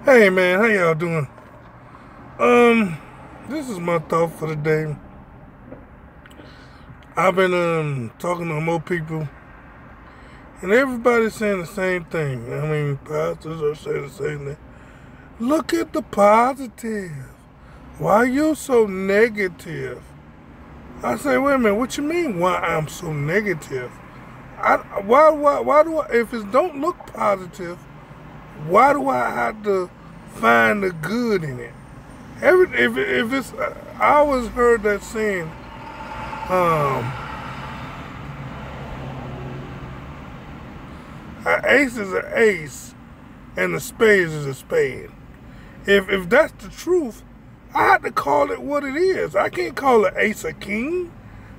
Hey man, how y'all doing? Um, this is my thought for the day. I've been talking to more people, and everybody's saying the same thing. I mean, pastors are saying the same thing. Look at the positive. Why are you so negative? I say, wait a minute. What you mean? Why I'm so negative? Why do I? If it don't look positive, why do I have to find the good in it? If it's, I always heard that saying, um, an ace is an ace, and a spade is a spade. If that's the truth, I have to call it what it is. I can't call an ace a king.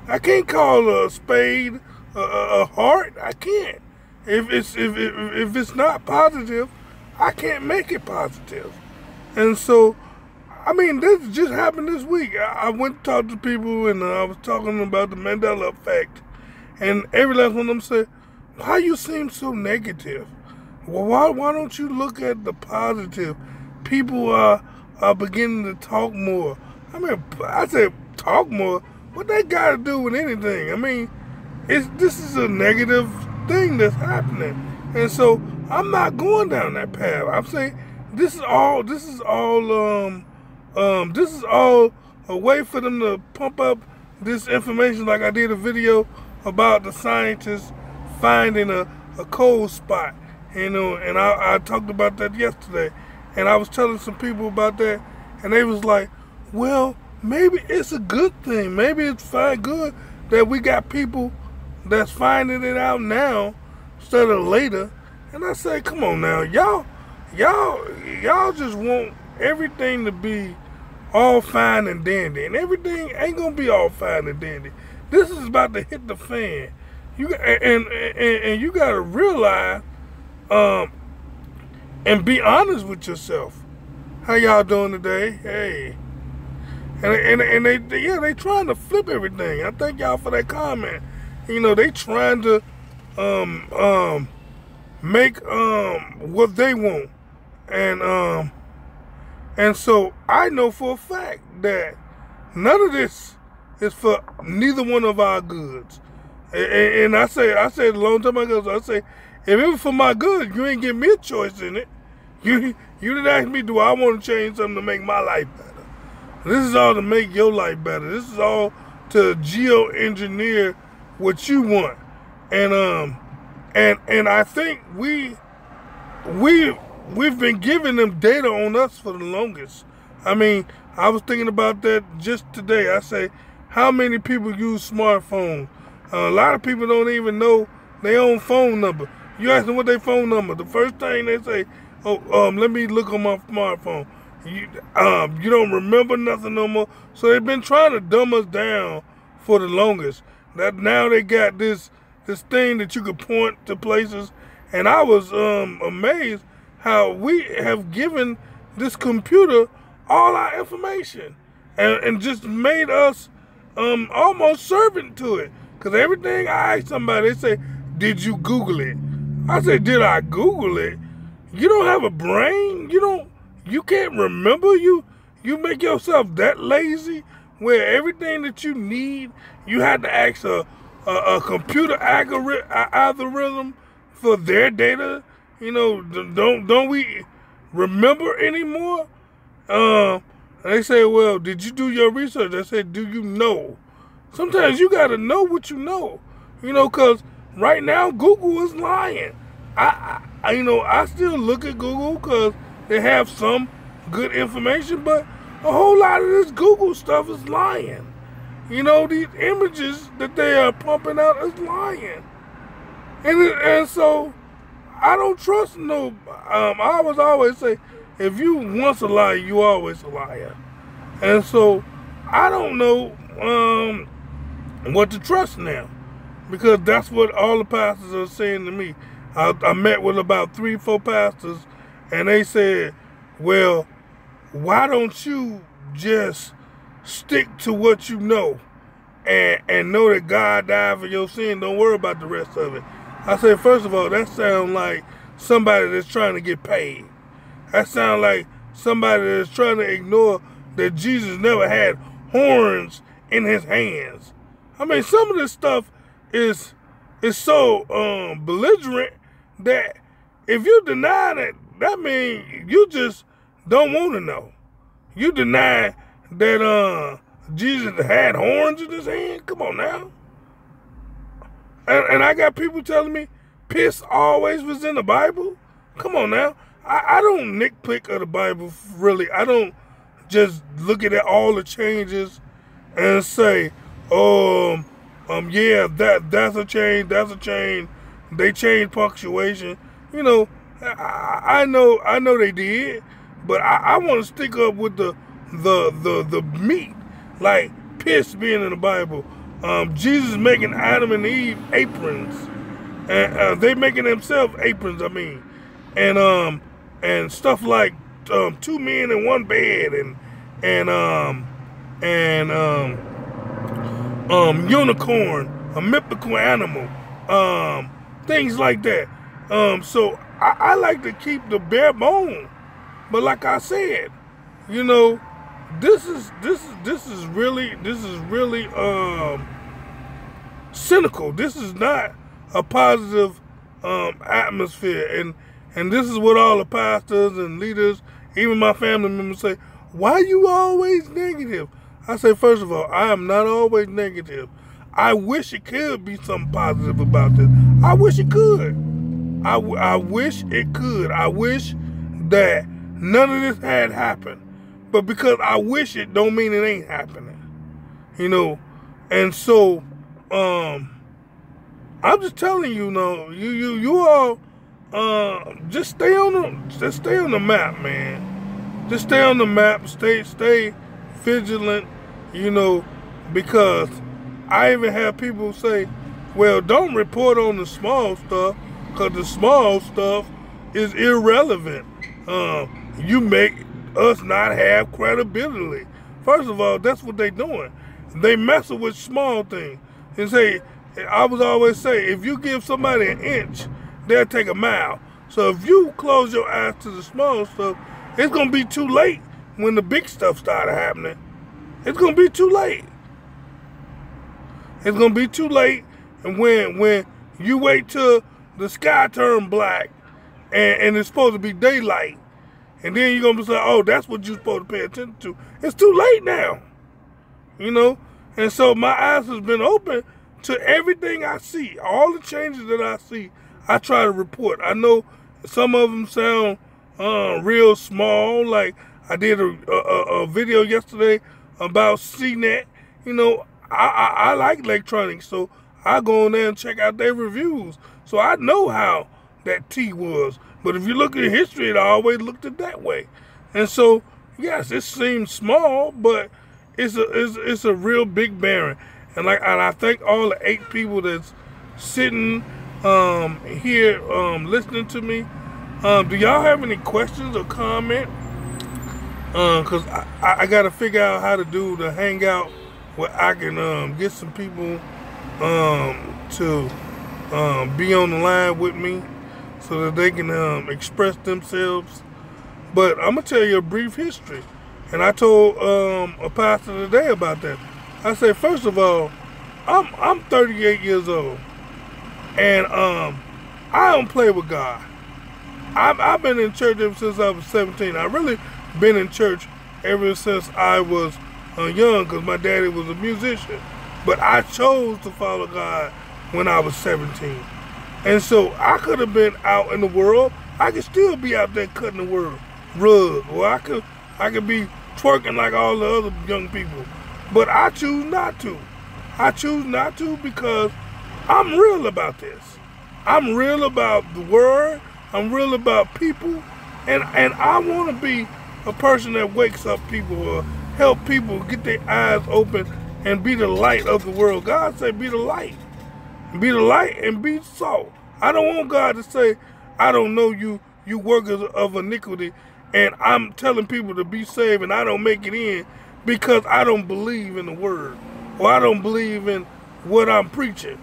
I can't call a spade a heart. I can't. If it's not positive, I can't make it positive. And so, I mean, this just happened this week. I went to talk to people, and I was talking about the Mandela effect. And every last one of them said, why you seem so negative? Well, why don't you look at the positive? People are beginning to talk more. I mean, I said talk more. What that got to do with anything? I mean, this is a negative thing that's happening. And so I'm not going down that path. I'm saying this is all a way for them to pump up this information, like I did a video about the scientists finding a cold spot, and I talked about that yesterday, and I was telling some people about that, and they was like, well, maybe it's a good thing, maybe it's good that we got people that's finding it out now instead of later. And I say, come on now, y'all just want everything to be all fine and dandy, and everything ain't gonna be all fine and dandy. This is about to hit the fan. And you gotta realize, and be honest with yourself. How y'all doing today? Hey, and they trying to flip everything. I thank y'all for that comment. You know, they trying to make what they want, and so I know for a fact that none of this is for neither one of our goods. And I said a long time ago, I say, if it was for my good, you ain't give me a choice in it. You didn't ask me, do I want to change something to make my life better? This is all to make your life better. This is all to geo-engineer what you want. And I think we've been giving them data on us for the longest. I mean, I was thinking about that just today. I say, how many people use smartphones? A lot of people don't even know their own phone number. You ask them what their phone number, the first thing they say, oh, let me look on my smartphone. You don't remember nothing no more. So they've been trying to dumb us down for the longest. That now they got this thing that you could point to places, and I was amazed how we have given this computer all our information and just made us almost servant to it. Because everything I ask somebody, they say, did you Google it? I say, did I Google it? You don't have a brain? You can't remember? You make yourself that lazy where everything that you need, you had to ask a computer algorithm for their data? You know, don't we remember anymore? They say, well, did you do your research? I say, do you know? Sometimes you got to know what you know, because right now Google is lying. I still look at Google because they have some good information, but a whole lot of this Google stuff is lying. These images that they are pumping out is lying. And so I don't trust no, I always say, if you once a liar, you always a liar. And so I don't know what to trust now, because that's what all the pastors are saying to me. I met with about 3-4 pastors, and they said, well, why don't you just stick to what you know and know that God died for your sin? Don't worry about the rest of it. I said, first of all, that sounds like somebody that's trying to get paid. That sounds like somebody that's trying to ignore that Jesus never had horns in his hands. I mean, some of this stuff is so belligerent that if you deny it, that means you just don't want to know. You deny that Jesus had horns in his hand? Come on now. And I got people telling me piss always was in the Bible? Come on now. I don't nitpick of the Bible, really. I don't just look at all the changes and say, yeah, that's a change, that's a change. They changed punctuation. You know, I know they did, but I want to stick up with the meat, like piss being in the Bible. Jesus making Adam and Eve aprons, and they making themselves aprons. I mean, and stuff like 2 men in 1 bed, and unicorn, a mythical animal, things like that. So I like to keep the bare bone, but like I said, you know, this is really cynical. This is not a positive atmosphere, and this is what all the pastors and leaders, even my family members, say. Why you always negative? I say, first of all, I am not always negative. I wish it could be something positive about this. I wish it could. I wish it could. I wish that none of this had happened. But because I wish it, don't mean it ain't happening. You know? And so, I'm just telling you, you all, just stay on the map, man. Just stay on the map. Stay vigilant. You know, because I even have people say, well, don't report on the small stuff, because the small stuff is irrelevant. You make us not have credibility. First of all, that's what they're doing. They messing with small things. And say, I was always say, if you give somebody an inch, they'll take a mile. So if you close your eyes to the small stuff, it's going to be too late when the big stuff started happening. It's going to be too late. It's going to be too late. And when you wait till the sky turn black and it's supposed to be daylight, and then you're going to say, oh, that's what you're supposed to pay attention to. It's too late now. You know? And so my eyes has been open to everything I see. All the changes that I see, I try to report. I know some of them sound real small. Like I did a video yesterday about CNET. You know, I like electronics, so I go on there and check out their reviews. So I know how that T was. But if you look at history, it always looked at that way. And so, yes, it seems small, but it's a real big bearing. And I thank all the 8 people that's sitting here listening to me. Do y'all have any questions or comment? Because I got to figure out how to do the hangout where I can get some people to be on the line with me so that they can express themselves. But I'm going to tell you a brief history. And I told a pastor today about that. I said, first of all, I'm 38 years old. And I don't play with God. I've been in church ever since I was 17. I've really been in church ever since I was young, because my daddy was a musician. But I chose to follow God when I was 17. And so I could have been out in the world. I could still be out there cutting the world rug. Or I could be twerking like all the other young people. But I choose not to. I choose not to because I'm real about this. I'm real about the word. I'm real about people. And I want to be a person that wakes up people or help people get their eyes open and be the light of the world. God said be the light. Be the light and be salt. I don't want God to say, I don't know you, you workers of iniquity, and I'm telling people to be saved and I don't make it in because I don't believe in the word or I don't believe in what I'm preaching.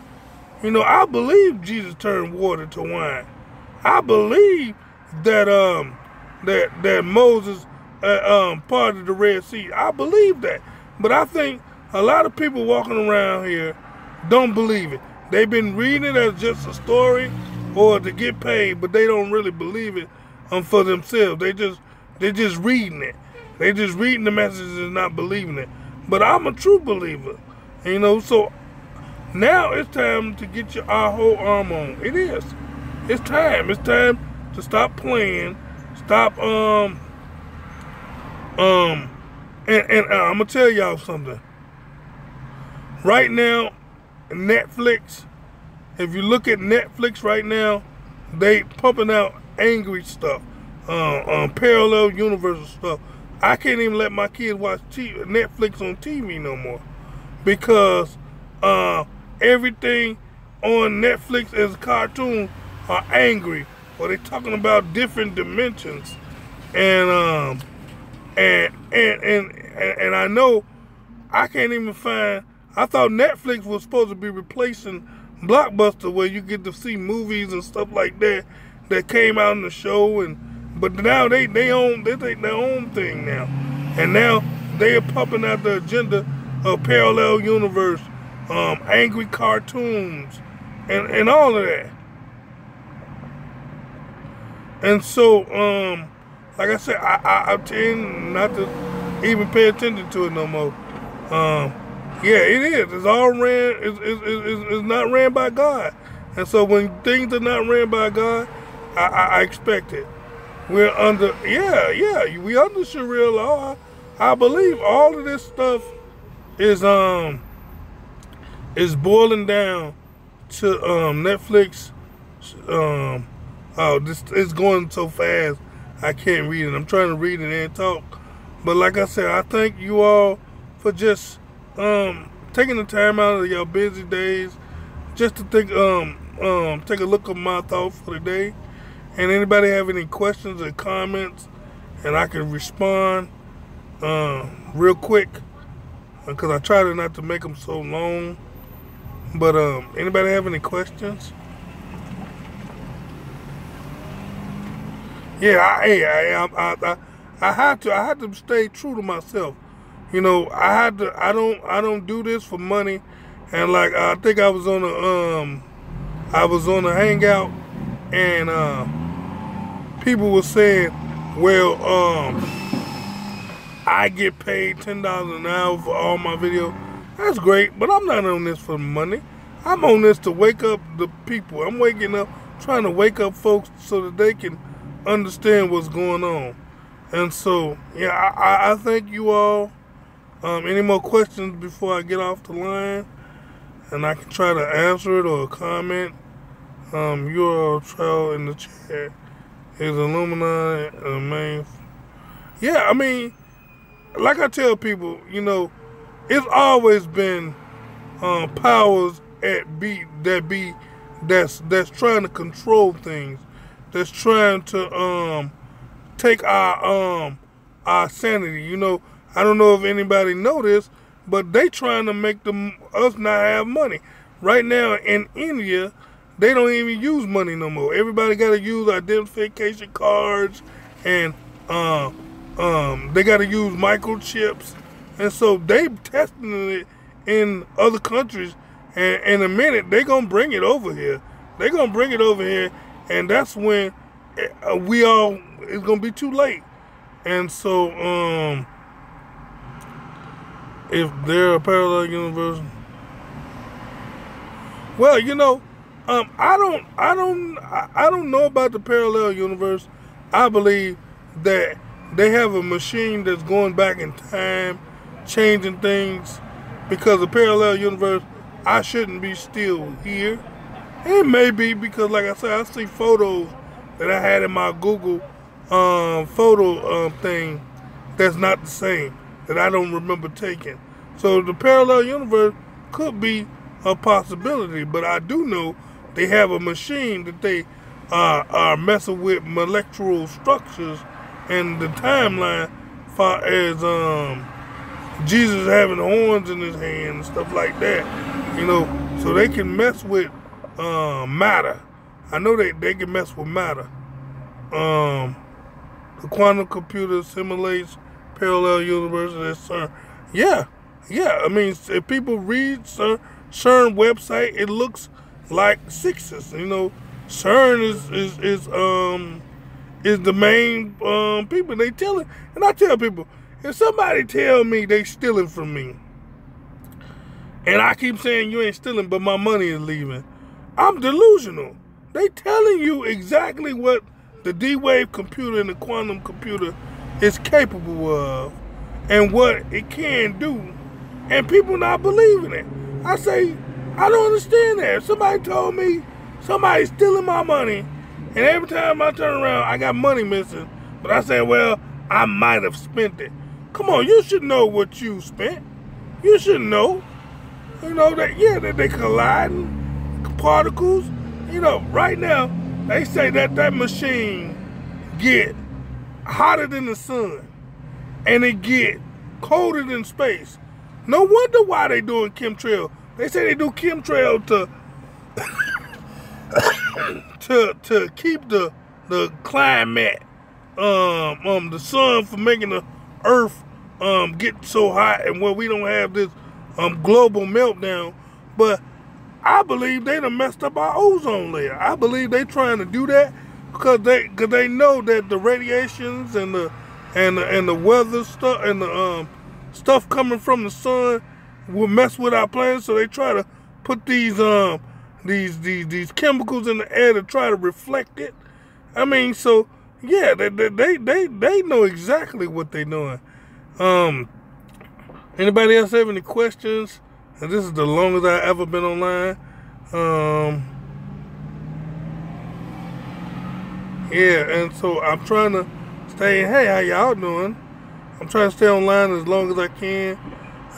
You know, I believe Jesus turned water to wine. I believe that that Moses parted the Red Sea. I believe that, but I think a lot of people walking around here don't believe it. They've been reading it as just a story or to get paid, but they don't really believe it for themselves. They just reading it. They just reading the messages and not believing it. But I'm a true believer, you know. So now it's time to get our whole arm on. It is. It's time. It's time to stop playing. Stop. And I'm gonna tell y'all something. Right now, Netflix. If you look at Netflix right now, they pumping out angry stuff, parallel universal stuff. I can't even let my kids watch Netflix on TV no more because everything on Netflix as a cartoon are angry, or they talking about different dimensions, and I know I can't even find. I thought Netflix was supposed to be replacing Blockbuster, where you get to see movies and stuff like that came out in the show, but now they take their own thing now, and now they are pumping out the agenda of parallel universe, angry cartoons, and all of that. And so, like I said, I tend not to even pay attention to it no more. Yeah, it is. It's all ran. It's not ran by God, and so when things are not ran by God, I expect it. We're under, we under Sharia law. I believe all of this stuff is boiling down to Netflix. This is going so fast I can't read it. I'm trying to read it and talk, but like I said, I thank you all for just taking the time out of your busy days just to think, take a look at my thoughts for the day. And anybody have any questions or comments, and I can respond real quick, because I try to not to make them so long. But anybody have any questions? Yeah, I had to stay true to myself. You know, I don't do this for money. And like I think I was on a hangout, and people were saying, well, I get paid $10 an hour for all my videos. That's great, but I'm not on this for money. I'm on this to wake up the people. I'm waking up, trying to wake up folks so that they can understand what's going on. And so, yeah, I thank you all. Any more questions before I get off the line? And I can try to answer it or comment. Your trial in the chat is Illuminati main. Yeah, I mean, like I tell people, you know, it's always been powers that's trying to control things, that's trying to take our sanity. You know, I don't know if anybody know this, but they trying to make us not have money. Right now in India, they don't even use money no more. Everybody got to use identification cards, and they got to use microchips. And so they testing it in other countries, and in a minute they gonna bring it over here. They gonna bring it over here, and that's when it's gonna be too late. And so if they're a parallel universe, well, you know, I don't know about the parallel universe. I believe that they have a machine that's going back in time, changing things, because the parallel universe, I shouldn't be still here. It may be because, like I said, I see photos that I had in my Google photo thing that's not the same, that I don't remember taking. So the parallel universe could be a possibility, but I do know they have a machine that they are messing with molecular structures and the timeline, far as Jesus having horns in his hand and stuff like that, you know, so they can mess with matter. I know they can mess with matter. the quantum computer simulates parallel universes at CERN. Yeah. I mean, if people read CERN website, it looks like sixes. You know, CERN is the main people they telling. And I tell people, if somebody tell me they stealing from me, and I keep saying you ain't stealing, but my money is leaving, I'm delusional. They telling you exactly what the D-Wave computer and the quantum computer is capable of and what it can do, and people not believing it. I say, I don't understand that. If somebody told me somebody's stealing my money, and every time I turn around, I got money missing, but I say, well, I might have spent it. Come on, you should know what you spent. You should know. You know, that they colliding particles. You know, right now, they say that machine get hotter than the sun, and it get colder than space. No wonder why they doing chemtrail. They say they do chemtrail to keep the climate, the sun from making the earth get so hot, and where we don't have this global meltdown. But I believe they done messed up our ozone layer. I believe they trying to do that because they know that the radiations and the weather stuff and the stuff coming from the sun will mess with our planet. So they try to put these chemicals in the air to try to reflect it. I mean, so yeah, they know exactly what they're doing. Anybody else have any questions? And this is the longest I've ever been online. Yeah, and so I'm trying to stay, hey, how y'all doing? I'm trying to stay online as long as I can,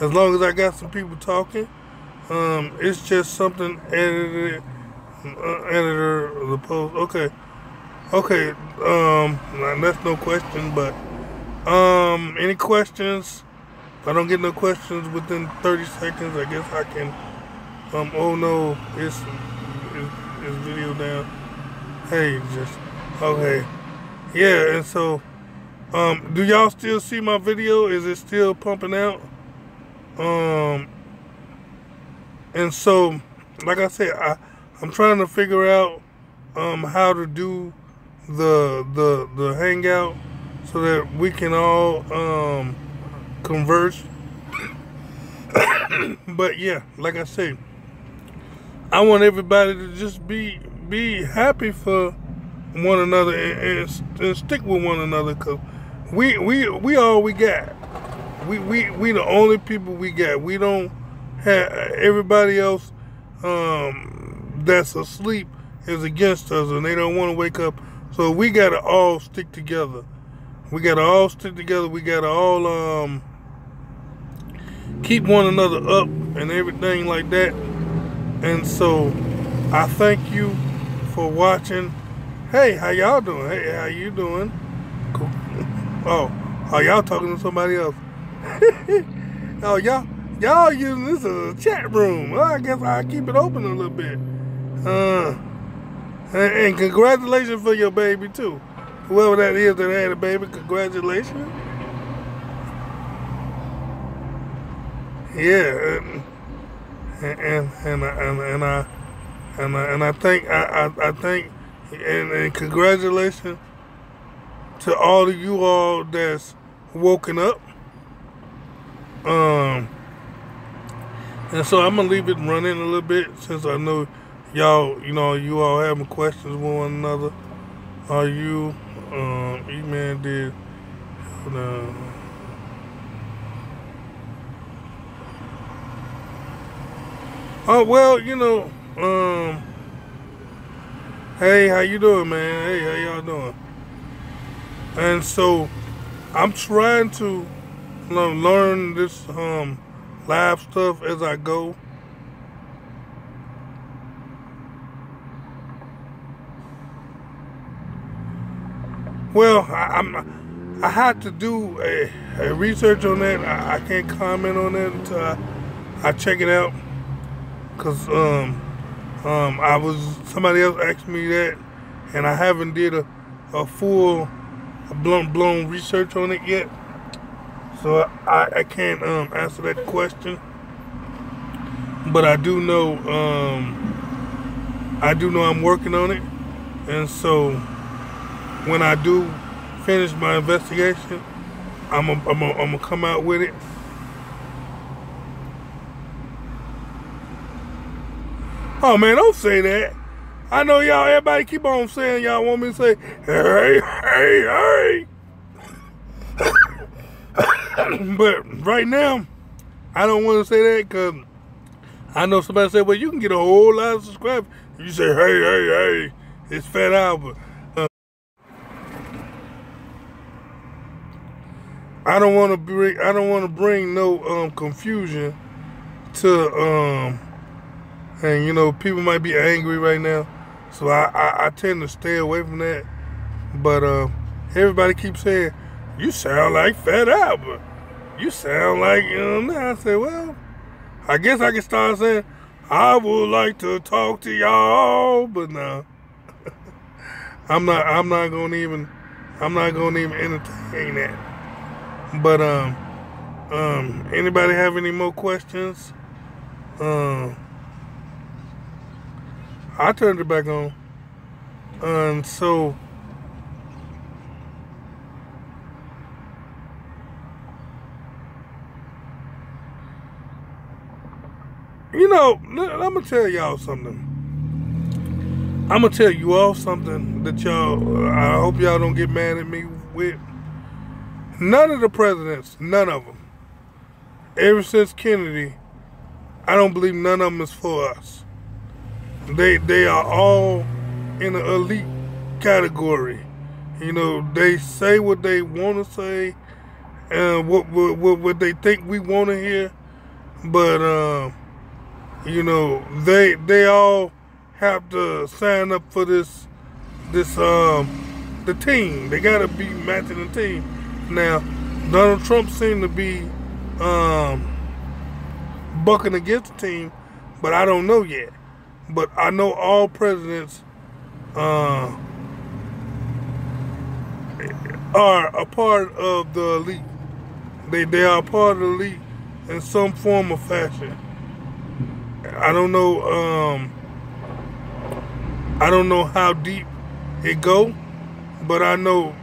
as long as I got some people talking. It's just something editor of the post. Okay, that's no question, but any questions? If I don't get no questions within 30 seconds, I guess I can, oh no, it's video down. Hey, okay. Yeah, and so, do y'all still see my video? Is it still pumping out? And so, like I said, I'm trying to figure out, how to do the hangout so that we can all, converse. But yeah, like I say, I want everybody to just be happy for one another and stick with one another, because we all we got. We the only people we got. We don't have everybody else that's asleep is against us, and they don't want to wake up. So we gotta all stick together. We gotta all stick together. We gotta all keep one another up and everything like that. And so I thank you for watching. Hey, how y'all doing? Hey, how you doing? Cool. Oh, y'all talking to somebody else? Oh, y'all using this as a chat room. Well, I guess I'll keep it open a little bit. And congratulations for your baby too. Whoever that is that had a baby, congratulations. Yeah, and I think and congratulations to all of you all that's woken up. And so I'm gonna leave it running a little bit, since I know y'all, you all having questions with one another. Are you, E-Man did, oh, well, hey, how you doing, man? Hey, how y'all doing? And so I'm trying to learn this live stuff as I go. Well, I had to do a research on that. I can't comment on that until I check it out, because somebody else asked me that, and I haven't did a full blown research on it yet, so I can't answer that question. But I do know I'm working on it, and so when I do finish my investigation, I'm gonna come out with it. Oh man, don't say that. I know y'all, everybody keep on saying y'all want me to say, hey, hey, hey. But right now, I don't want to say that because I know somebody said, well, you can get a whole lot of subscribers. You say, hey, hey, hey, it's Fat Albert. I don't want to bring no confusion to and you know, people might be angry right now, so I tend to stay away from that. But everybody keeps saying, you sound like Fat Albert. You sound like, you know. I say, well, I guess I can start saying, I would like to talk to y'all, but no. I'm not gonna even entertain that. But anybody have any more questions? I turned it back on. So you know, I'm gonna tell y'all something. I'm gonna tell you all something that y'all, I hope y'all don't get mad at me with. None of the presidents, none of them, ever since Kennedy, I don't believe none of them is for us. They are all in the elite category. You know, they say what they want to say and what they think we want to hear, but you know, they all have to sign up for the team. They gotta be matching the team. Now, Donald Trump seemed to be bucking against the team, but I don't know yet. But I know all presidents are a part of the elite. They are a part of the elite in some form or fashion. I don't know how deep it go, but I know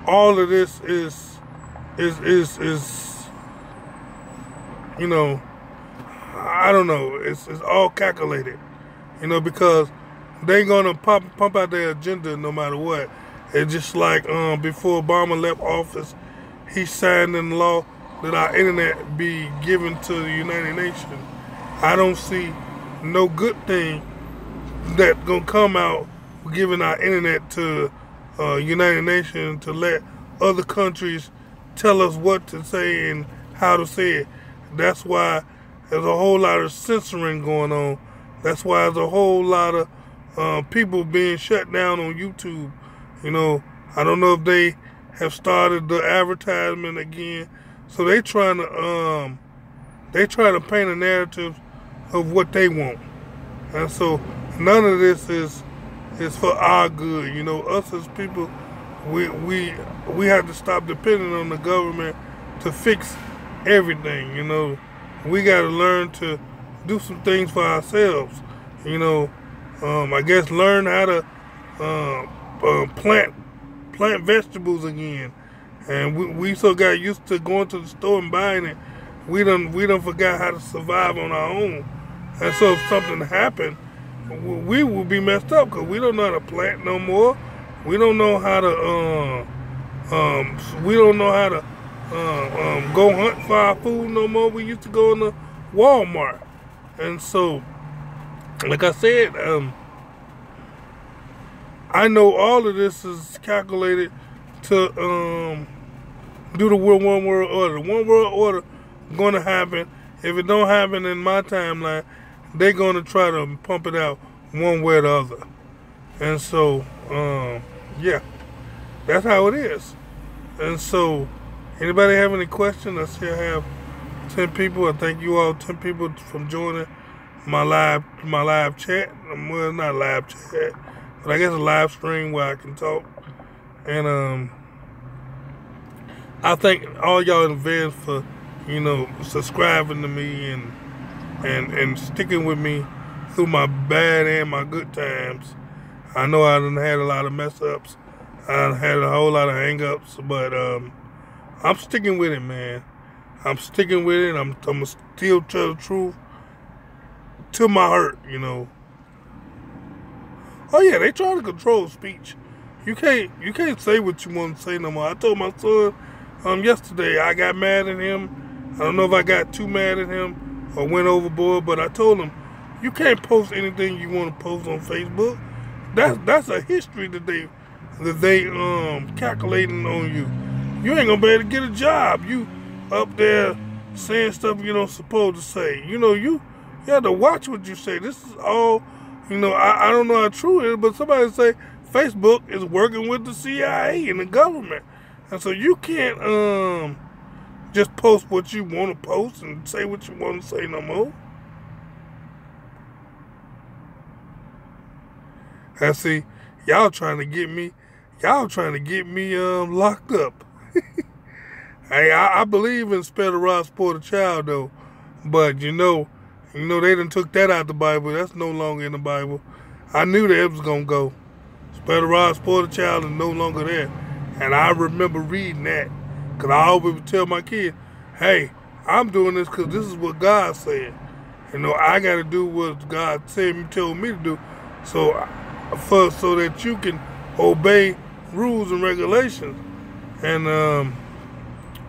all of this is you know, I don't know, it's all calculated, you know, because they gonna pump out their agenda no matter what. It's just like before Obama left office, he signed in law that our internet be given to the United Nations. I don't see no good thing that gonna come out giving our internet to United Nations to let other countries tell us what to say and how to say it. That's why there's a whole lot of censoring going on. That's why there's a whole lot of people being shut down on YouTube. You know, I don't know if they have started the advertisement again. So they trying to paint a narrative of what they want. And so none of this is for our good. You know, us as people, we have to stop depending on the government to fix everything. You know, we got to learn to do some things for ourselves. You know, I guess learn how to plant vegetables again. And we so got used to going to the store and buying it, we done forgot how to survive on our own. And so if something happened, we will be messed up because we don't know how to plant no more. We don't know how to go hunt for our food no more. We used to go in the Walmart. And so, like I said, I know all of this is calculated to do the one world order. The one world order gonna happen. If it don't happen in my timeline, they're gonna try to pump it out one way or the other. And so, yeah, that's how it is. And so, anybody have any questions? I still have 10 people. I thank you all 10 people from joining my live chat. Well, not live chat, but I guess a live stream where I can talk. And I thank all y'all in advance for, subscribing to me and sticking with me through my bad and my good times. I know I done had a lot of mess ups. I had a whole lot of hang ups, but I'm sticking with it, man. I'm sticking with it. I'm gonna still tell the truth to my hurt, Oh yeah, they trying to control speech. You can't say what you want to say no more. I told my son yesterday, I got mad at him. I don't know if I got too mad at him or went overboard, but I told him, you can't post anything you want to post on Facebook. That's a history that they calculating on you. You ain't gonna be able to get a job. You up there saying stuff you don't supposed to say. You have to watch what you say. This is all, I don't know how true it is, but somebody say Facebook is working with the CIA and the government. And so you can't just post what you want to post and say what you want to say no more. I see, y'all trying to get me locked up. Hey, I believe in spare the rod, spoil the child though, but they done took that out the Bible. That's no longer in the Bible. I knew that it was gonna go. Spare the rod, spoil the child is no longer there, and I remember reading that, cause I always would tell my kids, hey, I'm doing this cause this is what God said. I got to do what God told me to do, so that you can obey rules and regulations. And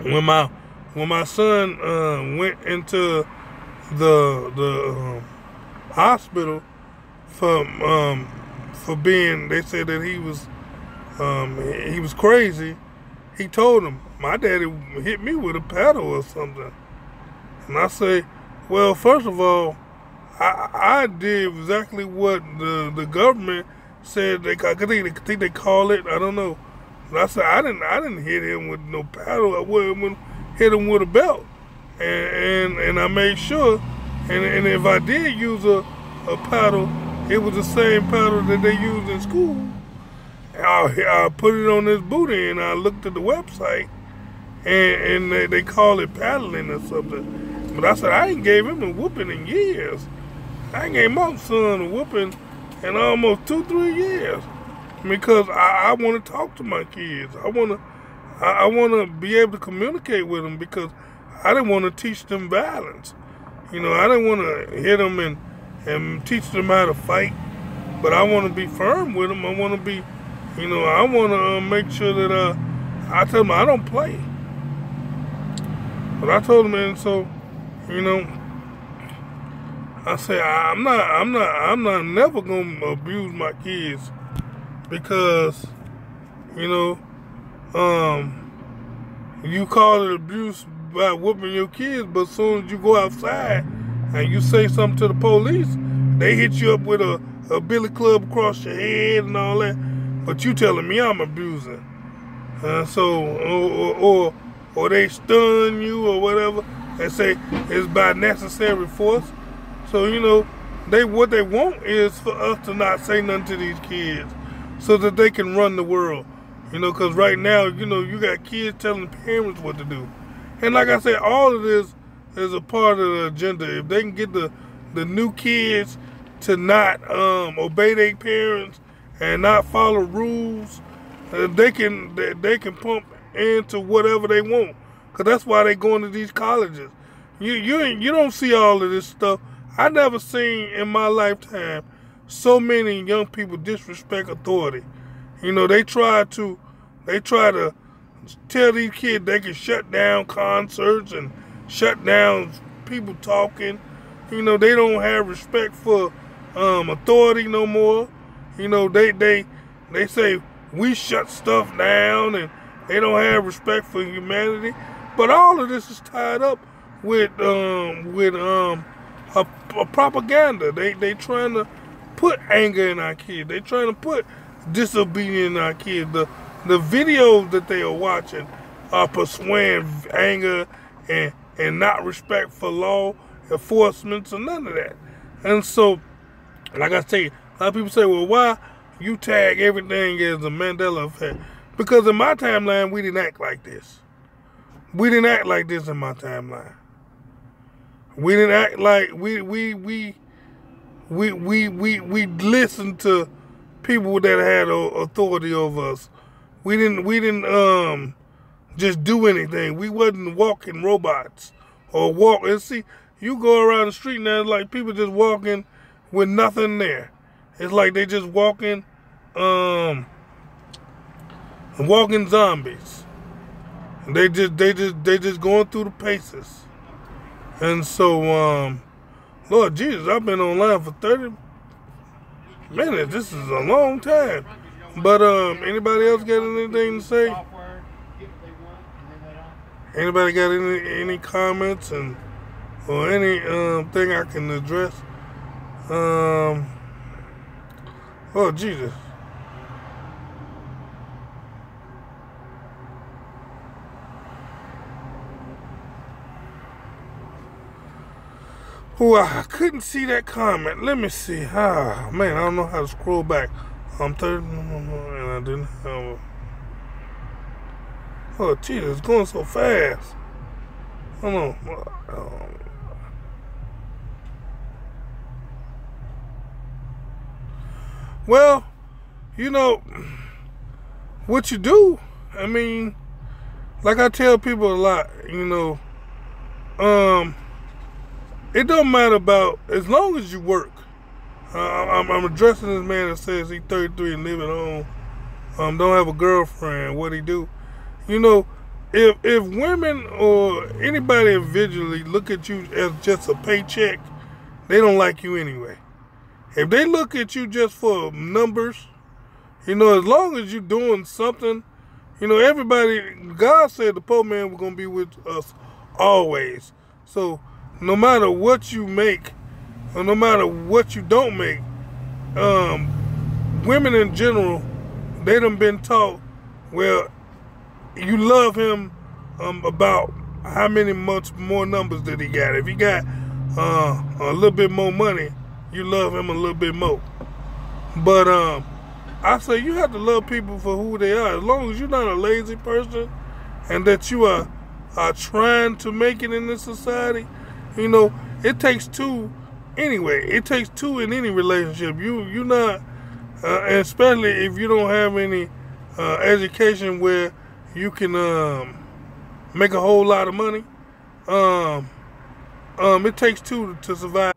when my son went into the hospital for being, they said that he was crazy. He told him, my daddy hit me with a paddle or something. And I say, well, first of all, I did exactly what the government said. I think they call it. I don't know. But I said I didn't hit him with no paddle. I wouldn't hit him with a belt. And I made sure. And if I did use a paddle, it was the same paddle that they used in school. I put it on this booty, and I looked at the website, and they call it paddling or something. But I said I ain't gave him a whooping in years. I ain't gave my son a whooping in almost 2-3 years, because I want to talk to my kids. I want to be able to communicate with them, because I didn't want to teach them violence. I didn't want to hit them and teach them how to fight, but I want to be firm with them. I want to be, I want to make sure that I tell them I don't play. But I told them, and so, I say I'm not never gonna abuse my kids, because you call it abuse by whooping your kids, but as soon as you go outside and you say something to the police, they hit you up with a billy club across your head and all that. But you telling me I'm abusing, or they stun you or whatever and say it's by necessary force. So what they want is for us to not say nothing to these kids, so that they can run the world. Because right now, you got kids telling parents what to do. And like I said, all of this is a part of the agenda. If they can get the new kids to not obey their parents and not follow rules, they can pump into whatever they want. Because that's why they going to these colleges. You don't see all of this stuff. I never seen in my lifetime so many young people disrespect authority. They try to tell these kids they can shut down concerts and shut down people talking. They don't have respect for authority no more. They say we shut stuff down, and they don't have respect for humanity. But all of this is tied up with a propaganda. They trying to put anger in our kids. They trying to put disobedience in our kids. The videos that they are watching are persuading anger and not respect for law enforcement or none of that. And so, like I say, a lot of people say, well, why you tag everything as a Mandela effect? Because in my timeline, we didn't act like this. We didn't act like this in my timeline. We didn't act like we listened to people that had authority over us. We didn't just do anything. We wasn't walking robots or walk. And see, you go around the street now, it's like people just walking with nothing there. It's like they just walking zombies. And they just going through the paces. And so, Lord Jesus, I've been online for 30 minutes. This is a long time. But anybody else got anything to say? Anybody got any comments or any thing I can address? Oh Jesus. Oh, I couldn't see that comment. Let me see. Ah, man, I don't know how to scroll back. I'm 30, and I didn't have. Oh, Jesus, it's going so fast. I don't know. Well, you know, what you do, I mean, like I tell people a lot, you know, it don't matter about, as long as you work. I'm addressing this man that says he's 33 and living home, don't have a girlfriend, what he do. You know, if women or anybody individually look at you as just a paycheck, they don't like you anyway. If they look at you just for numbers, you know, as long as you're doing something, you know, everybody, God said the poor man was going to be with us always. So no matter what you make, or no matter what you don't make, women in general, they done been taught, well, you love him about how many much more numbers did he got. If he got a little bit more money, you love him a little bit more. But I say you have to love people for who they are. As long as you're not a lazy person and that you are trying to make it in this society, you know, it takes two anyway. It takes two in any relationship. You're not, especially if you don't have any education where you can make a whole lot of money. It takes two to survive.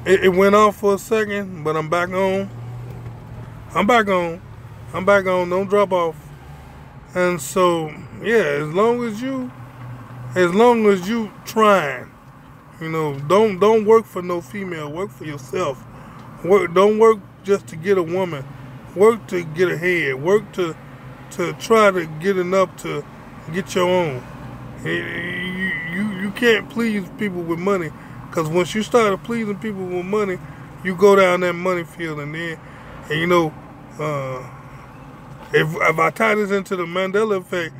It went off for a second, but I'm back on. I'm back on. Don't drop off. And so, yeah, as long as you trying, you know, don't work for no female. Work for yourself. Don't work just to get a woman. Work to get ahead. Work to try to get enough to get your own. You can't please people with money, because once you start pleasing people with money, you go down that money field, and you know, if I tie this into the Mandela effect,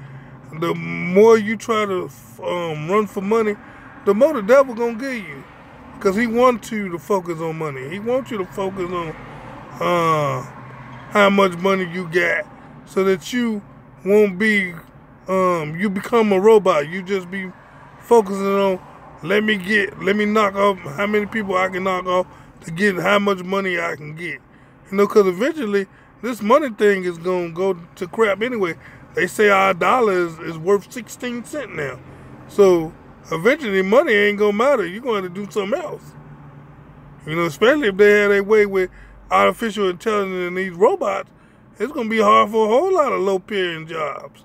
the more you try to run for money, the more the devil gonna give you, because he wants you to focus on money. He wants you to focus on how much money you got, so that you won't be you become a robot. You just be focusing on let me knock off how many people I can knock off to get how much money I can get. You know, because eventually this money thing is gonna go to crap anyway. They say our dollar is worth 16 cents now. So eventually money ain't gonna matter. You're gonna have to do something else. You know, especially if they had a way with artificial intelligence and these robots, it's gonna be hard for a whole lot of low-paying jobs.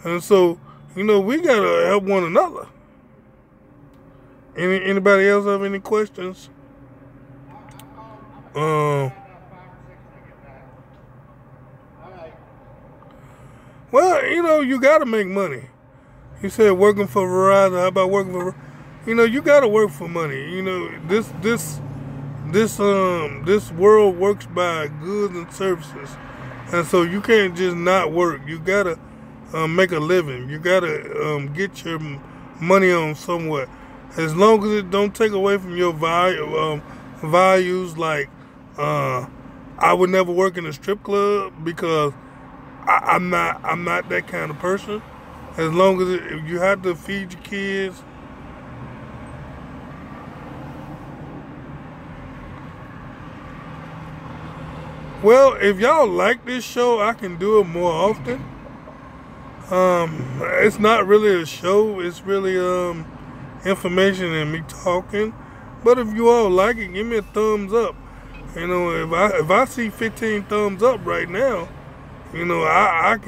And so, you know, we gotta help one another. Anybody else have any questions? Well, you know, you gotta make money. You said working for Verizon. How about working for? You know, you gotta work for money. You know, this world works by goods and services, and so you can't just not work. You gotta make a living. You gotta get your money on somewhere. As long as it don't take away from your values, like I would never work in a strip club because I'm not that kind of person. As long as if you have to feed your kids. Well, if y'all like this show, I can do it more often. It's not really a show. It's really information and me talking. But if you all like it, give me a thumbs up. You know, if I see 15 thumbs up right now, you know, I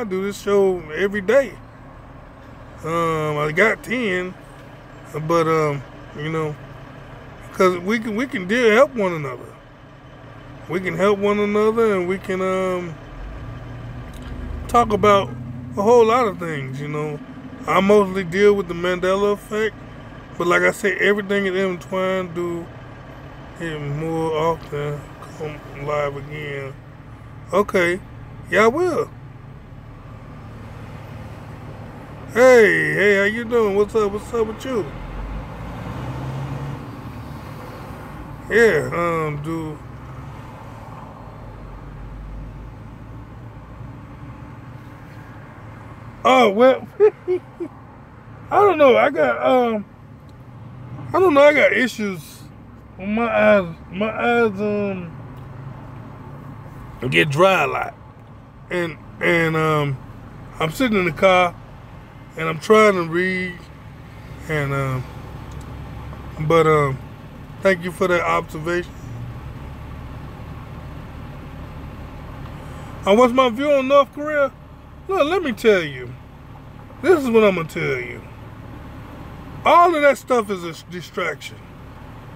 do this show every day. I got 10, but you know, because we can help one another. We can help one another, and we can talk about a whole lot of things. You know, I mostly deal with the Mandela effect, but like I say, everything is intertwined. Do it more often. Come live again. Okay, yeah, I will. Hey, how you doing? What's up with you? Yeah, dude. Oh, well, I don't know. I got issues with my eyes. My eyes, get dry a lot. And I'm sitting in the car and I'm trying to read, and but thank you for that observation. What's my view on North Korea? Look, let me tell you. This is what I'm gonna tell you. All of that stuff is a distraction.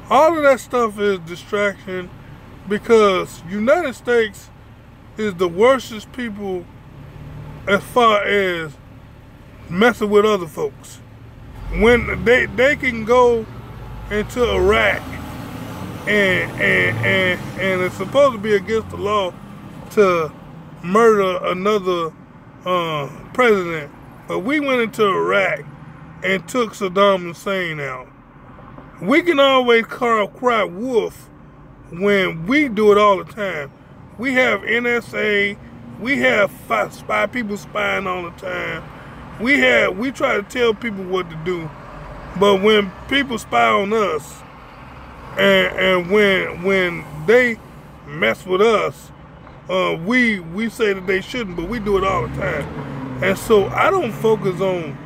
All of that stuff is distraction because United States is the worstest people as far as messing with other folks. When they can go into Iraq and it's supposed to be against the law to murder another president, but we went into Iraq and took Saddam Hussein out. We can always cry wolf when we do it all the time. We have NSA, we have spy people spying all the time. We try to tell people what to do, but when people spy on us, and when they mess with us, we say that they shouldn't, but we do it all the time. And so I don't focus on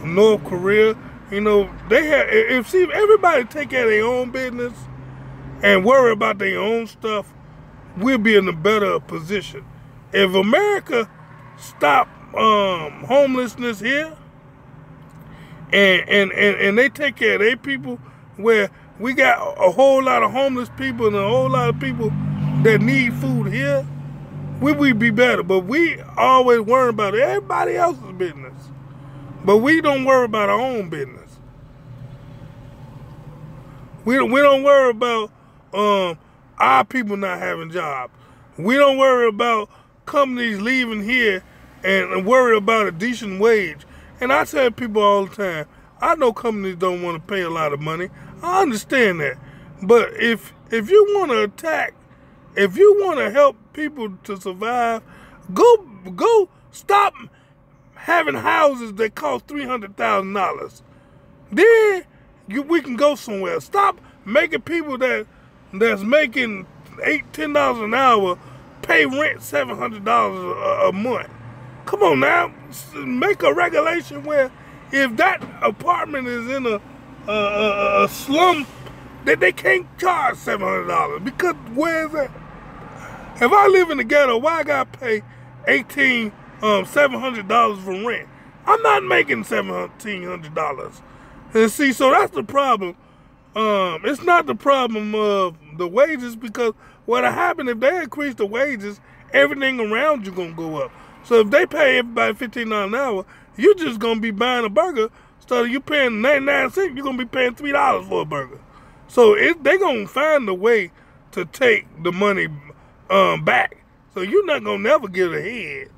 North Korea. You know, if everybody take care of their own business and worry about their own stuff, we'll be in a better position. If America stop homelessness here and they take care of their people, where we got a whole lot of homeless people and a whole lot of people that need food here, we would be better. But we always worry about everybody else's business, but we don't worry about our own business. We don't worry about our people not having jobs. We don't worry about companies leaving here and worry about a decent wage. And I tell people all the time, I know companies don't want to pay a lot of money. I understand that. But if you want to attack, if you want to help people to survive, go stop having houses that cost $300,000. Then we can go somewhere. Stop making people that's making $10 an hour pay rent $700 a month. Come on now, make a regulation where if that apartment is in a slum, that they can't charge $700, because where is that? If I live in the ghetto, why I gotta pay $700 for rent? I'm not making $1,700. And see, so that's the problem. It's not the problem of the wages, because what'll happen if they increase the wages, everything around you gonna go up. So if they pay everybody $15 an hour, you're just gonna be buying a burger. Instead of you paying 99 cents, you're gonna be paying $3 for a burger. So they gonna find a way to take the money back. So you're not gonna never get ahead.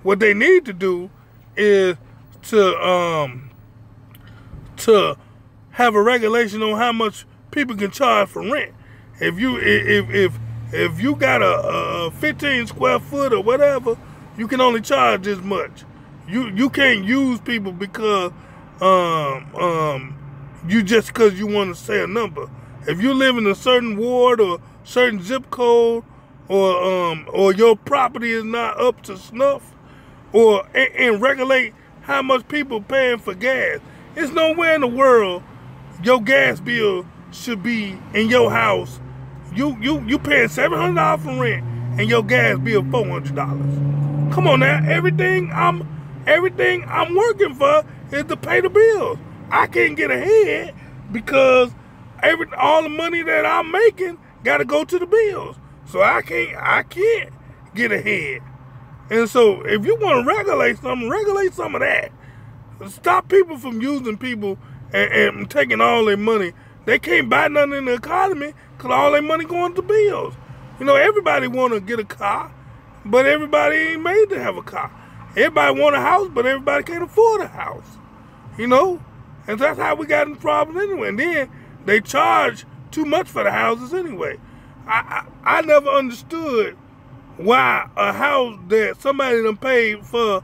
What they need to do is to have a regulation on how much people can charge for rent. If If you got a 15 square foot or whatever, you can only charge this much. You can't use people because you just because you want to say a number. If you live in a certain ward or certain zip code, or your property is not up to snuff, and regulate how much people paying for gas, there's nowhere in the world your gas bill should be in your house. You paying $700 for rent and your gas bill $400. Come on now, everything I'm working for is to pay the bills. I can't get ahead because all the money that I'm making got to go to the bills. So I can't get ahead. And so if you want to regulate some of that. Stop people from using people and taking all their money. They can't buy nothing in the economy because all their money going to bills. You know, everybody want to get a car, but everybody ain't made to have a car. Everybody want a house, but everybody can't afford a house. You know? And that's how we got in problems anyway. And then they charge too much for the houses anyway. I never understood why a house that somebody done paid for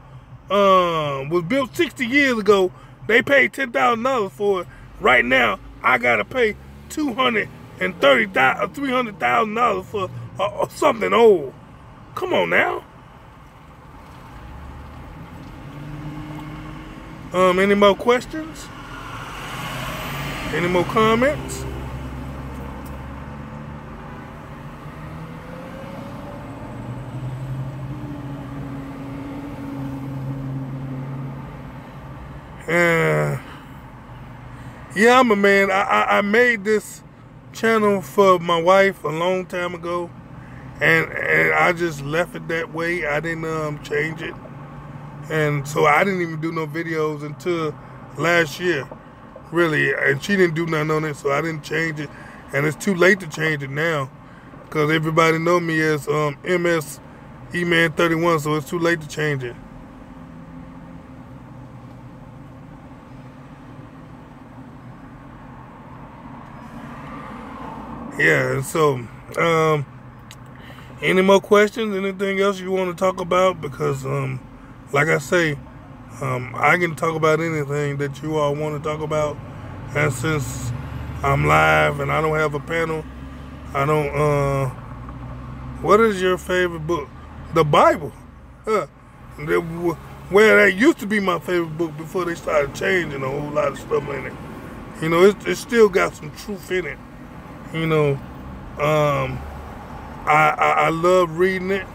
was built 60 years ago, they paid $10,000 for it. Right now, I gotta pay $300,000 for something old. Come on now. Any more questions? Any more comments? Yeah, I'm a man. I made this channel for my wife a long time ago, and I just left it that way. I didn't change it, and so I didn't even do no videos until last year, really. And she didn't do nothing on it, so I didn't change it. And it's too late to change it now, because everybody know me as MS E-Man 31, so it's too late to change it. Yeah, and so, any more questions? Anything else you want to talk about? Because, like I say, I can talk about anything that you all want to talk about. And since I'm live and I don't have a panel, I don't, what is your favorite book? The Bible. Well, that used to be my favorite book before they started changing a whole lot of stuff in it. You know, it still got some truth in it. You know, I love reading it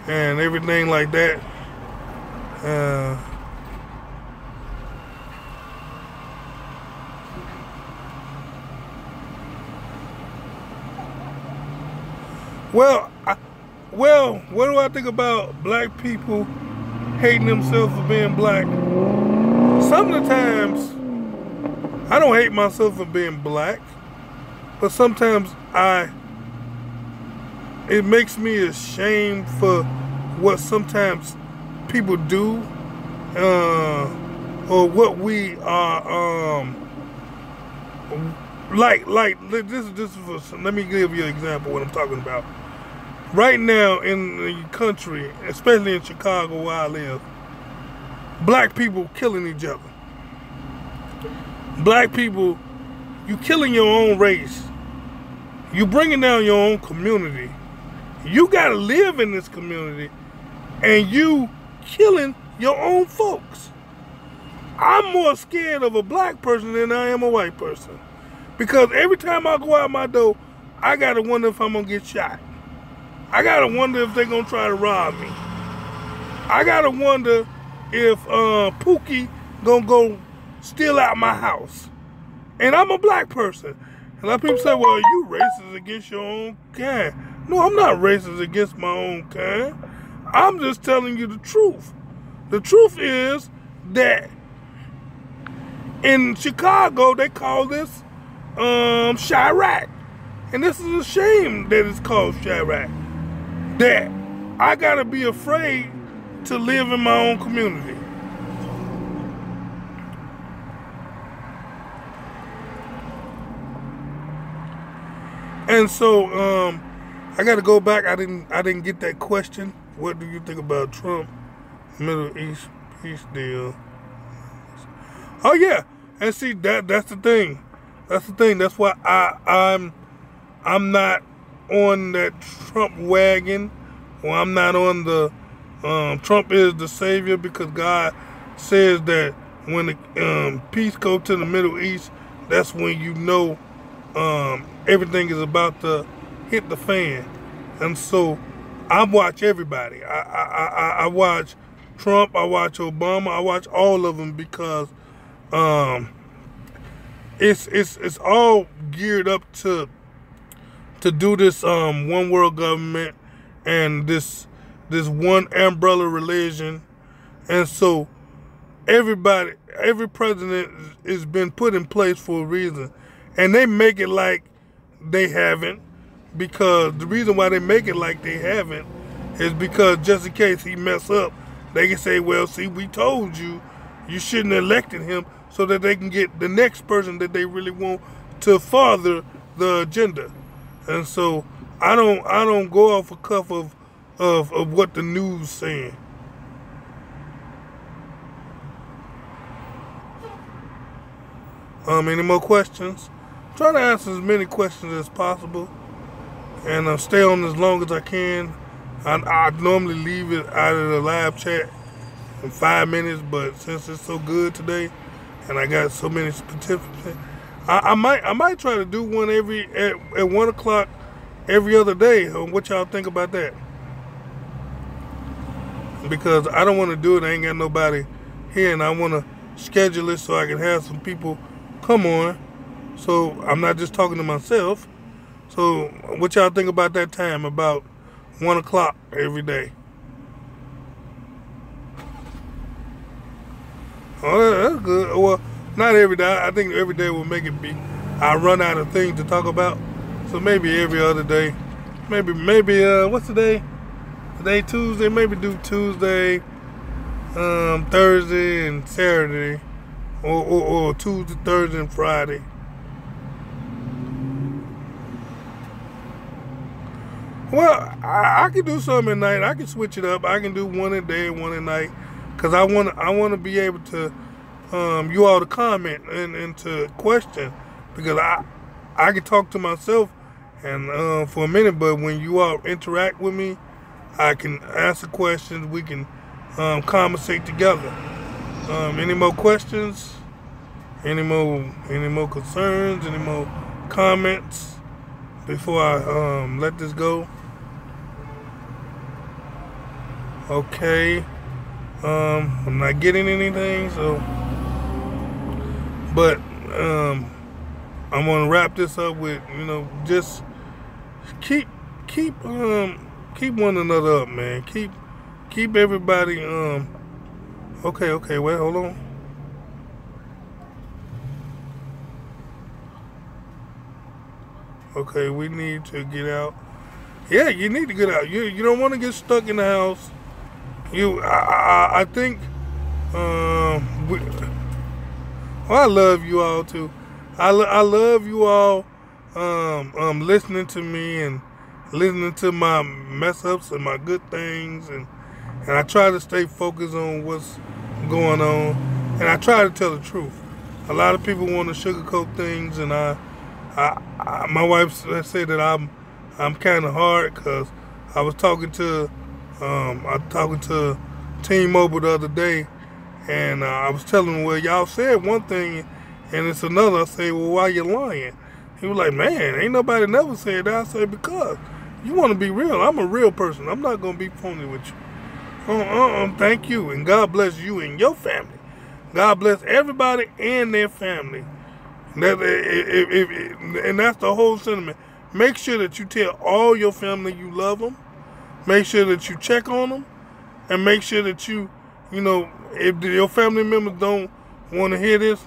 and everything like that. Well, what do I think about black people hating themselves for being black? Some of the times, I don't hate myself for being black. But sometimes it makes me ashamed for what sometimes people do, or what we are, like this is let me give you an example of what I'm talking about. Right now in the country, especially in Chicago where I live, black people killing each other. Black people, you killing your own race. You bringing down your own community. You gotta live in this community, and you killing your own folks. I'm more scared of a black person than I am a white person, because every time I go out my door, I gotta wonder if I'm gonna get shot. I gotta wonder if they're gonna try to rob me. I gotta wonder if Pookie gonna go steal out my house. And I'm a black person. A lot of people say, well, you racist against your own kind. No, I'm not racist against my own kind. I'm just telling you the truth. The truth is that in Chicago, they call this Chirac. And this is a shame that it's called Chirac. That I gotta be afraid to live in my own community. And so, I got to go back. I didn't get that question. What do you think about Trump Middle East peace deal? Oh yeah, and see that's the thing. That's the thing. That's why I'm not on that Trump wagon, or I'm not on the Trump is the savior, because God says that when the peace goes to the Middle East, that's when you know everything is about to hit the fan. And so I watch everybody. I watch Trump, I watch Obama, I watch all of them, because it's all geared up to do this one world government and this one umbrella religion. And so every president has been put in place for a reason, and they make it like they haven't, because the reason why they make it like they haven't is because just in case he mess up, they can say, well, see, we told you shouldn't have elected him, so that they can get the next person that they really want to further the agenda. And so I don't go off a cuff of what the news saying. Any more questions? Try to answer as many questions as possible, and stay on as long as I can. I normally leave it out of the live chat in 5 minutes, but since it's so good today, and I got so many participants, I might try to do one at 1 o'clock every other day. What y'all think about that? Because I don't want to do it. I ain't got nobody here, and I want to schedule it so I can have some people come on. So I'm not just talking to myself. So what y'all think about that time, about 1 o'clock every day? Oh, that's good. Well, not every day. I think every day will make it be. I run out of things to talk about. So maybe every other day. Maybe what's today? Today Tuesday. Maybe do Tuesday, Thursday, and Saturday, or Tuesday, Thursday, and Friday. Well, I can do something at night. I can switch it up. I can do one a day and one at night, because I want to be able to you all to comment and to question, because I can talk to myself and for a minute, but when you all interact with me, I can answer questions. We can conversate together. Any more questions? Any more concerns? Any more comments before I let this go? Okay. I'm not getting anything, so, but I'm gonna wrap this up with, just keep one another up, man. Keep everybody. Okay. Wait, hold on. Okay, we need to get out. Yeah, you need to get out. You don't want to get stuck in the house. I think. I love you all too. I love you all. Listening to me and listening to my mess ups and my good things, and I try to stay focused on what's going on, and I try to tell the truth. A lot of people want to sugarcoat things, and my wife said that I'm kind of hard, because I was talking to T-Mobile the other day, and I was telling them, well, y'all said one thing and it's another. I say, well, why you lying? He was like, man, ain't nobody never said that. I said, because you want to be real. I'm a real person. I'm not going to be phony with you. Thank you, and God bless you and your family. God bless everybody and their family. And that's the whole sentiment. Make sure that you tell all your family you love them. Make sure that you check on them, and make sure that if your family members don't want to hear this,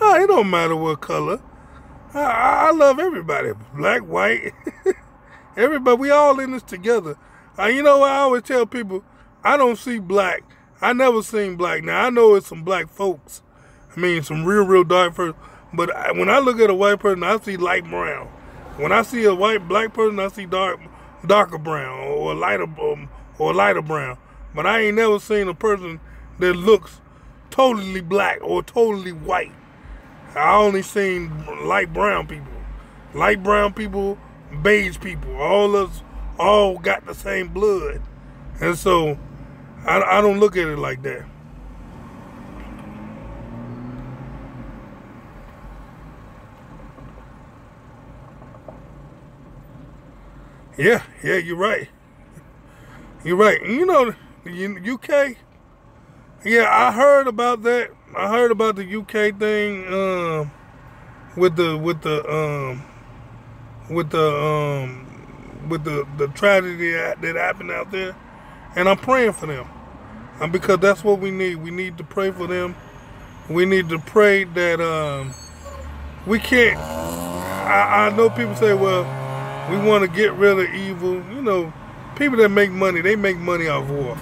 it don't matter what color. I love everybody, black, white, everybody. We all in this together. I always tell people, I don't see black. I never seen black. Now, I know it's some black folks I mean, some real dark person. But when I look at a white person, I see light brown. When I see a black person, I see darker brown or lighter brown. But I ain't never seen a person that looks totally black or totally white. I only seen light brown people. Light brown people, beige people. All got the same blood. And so I don't look at it like that. Yeah, you're right. You're right. You know, the UK. Yeah, I heard about that. I heard about the UK thing with the tragedy that happened out there, and I'm praying for them, and because that's what we need. We need to pray for them. We need to pray that we can't. I know people say, well, we want to get rid of evil. You know, people that make money, they make money off war.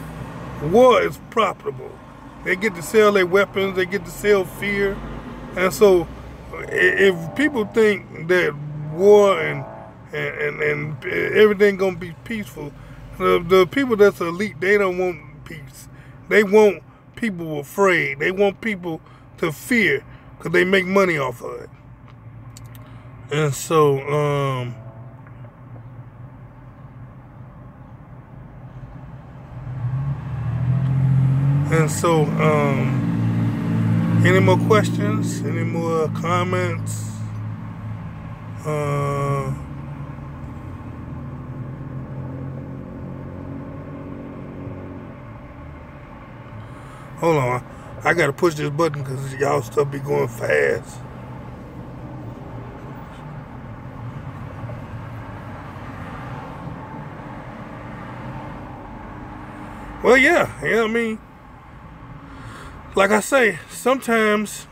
War is profitable. They get to sell their weapons. They get to sell fear. And so if people think that war and everything going to be peaceful, the people that's elite, they don't want peace. They want people afraid. They want people to fear because they make money off of it. And so, any more questions? Any more comments? Hold on. I gotta push this button because y'all stuff be going fast. Well, yeah, I mean, like I say, sometimes,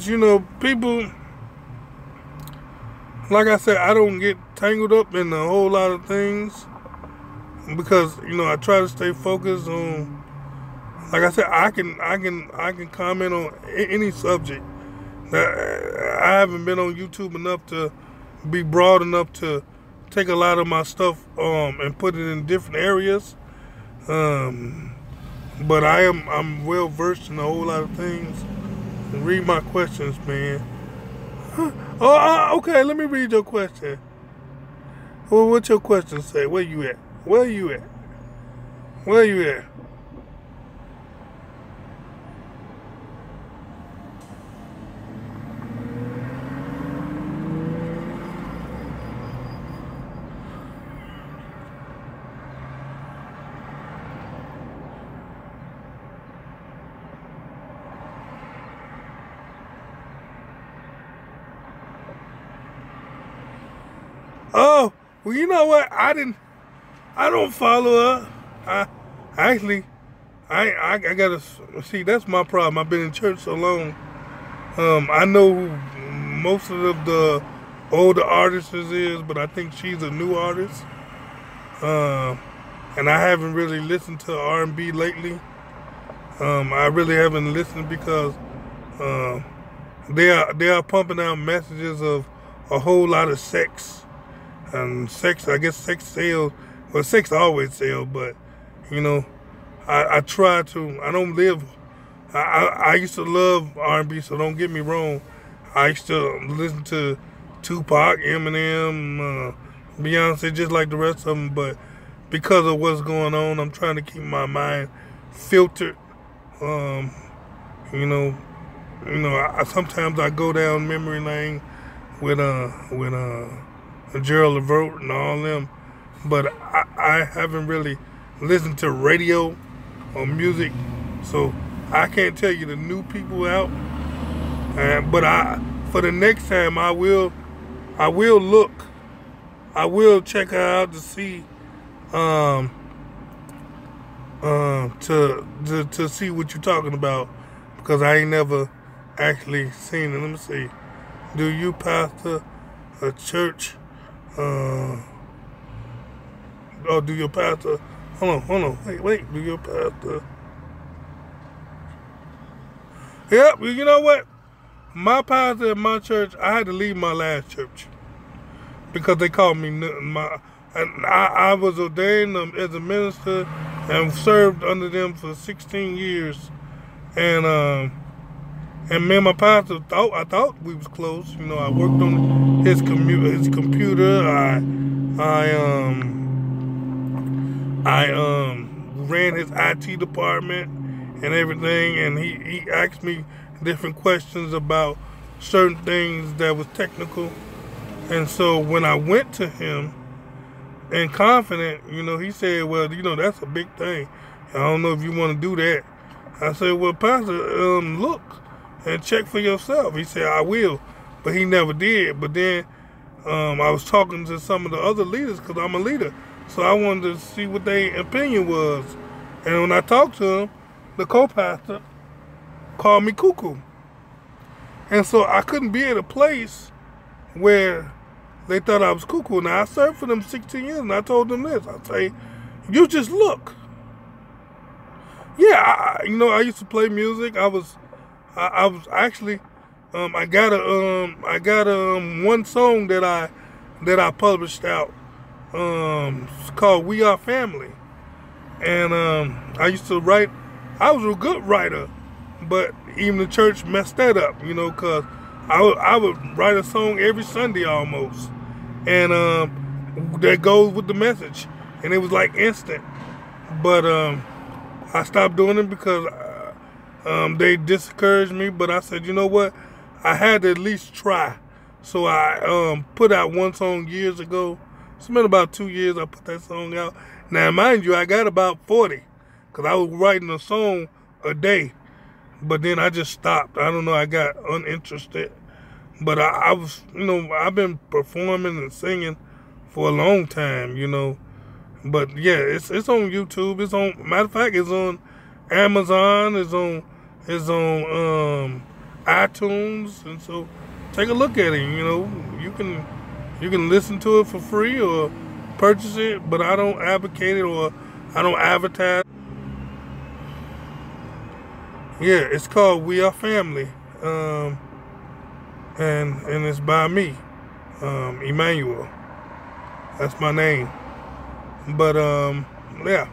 you know, people, like I said, I don't get tangled up in a whole lot of things because, you know, I try to stay focused on, like I said, I can comment on any subject. I haven't been on YouTube enough to be broad enough to take a lot of my stuff and put it in different areas, but I'm well versed in a whole lot of things. Read my questions, man. Okay, let me read your question. Well, what's your question say? Where you at? Oh, well, you know what? I don't follow her. I gotta see. That's my problem. I've been in church so long. I know who most of the older artists is, but I think she's a new artist. And I haven't really listened to R&B lately. I really haven't listened because they are pumping out messages of a whole lot of sex. And sex, I guess sex sells. Well, sex always sells, but, you know, I try to, I don't live, I used to love R&B, so don't get me wrong. I used to listen to Tupac, Eminem, Beyonce, just like the rest of them, but because of what's going on, I'm trying to keep my mind filtered. Sometimes I go down memory lane with Gerald Levert and all them, but I haven't really listened to radio or music, so I can't tell you the new people out. But for the next time, I will look. I will check her out to see, to see what you're talking about, because I ain't never actually seen it. Let me see. Do you pastor a church? Do your pastor Hold on. Wait. Do your pastor? Yep. You know what? My pastor at my church, I had to leave my last church because they called me I was ordained as a minister and served under them for 16 years, and me and my pastor I thought we was close. You know, I worked on his computer. I ran his IT department and everything, and he asked me different questions about certain things that was technical. And so when I went to him and confident, you know, he said, well, you know, that's a big thing. I don't know if you want to do that. I said, well, Pastor, look and check for yourself. He said, I will. But he never did. But then I was talking to some of the other leaders because I'm a leader. So I wanted to see what their opinion was. And when I talked to him, the co-pastor called me cuckoo. And so I couldn't be at a place where they thought I was cuckoo. Now, I served for them 16 years, and I told them this. I say, you just look. Yeah, you know, I used to play music. I was actually, I got one song that I published out. It's called "We Are Family," and I used to write. I was a good writer, but even the church messed that up, you know, because I would write a song every Sunday almost, and that goes with the message, and it was like instant. But I stopped doing it because they discouraged me. But I said, you know what, I had to at least try. So I put out one song years ago. It's been about 2 years I put that song out. Now, mind you, I got about 40 because I was writing a song a day. But then I just stopped. I don't know, I got uninterested. But I was, you know, I've been performing and singing for a long time, you know. But yeah, it's on YouTube. It's on, matter of fact, it's on Amazon. It's on iTunes. And so take a look at it. You know, you can listen to it for free or purchase it. But I don't advocate it or I don't advertise. Yeah, it's called "We Are Family," and it's by me, Emmanuel. That's my name. But yeah,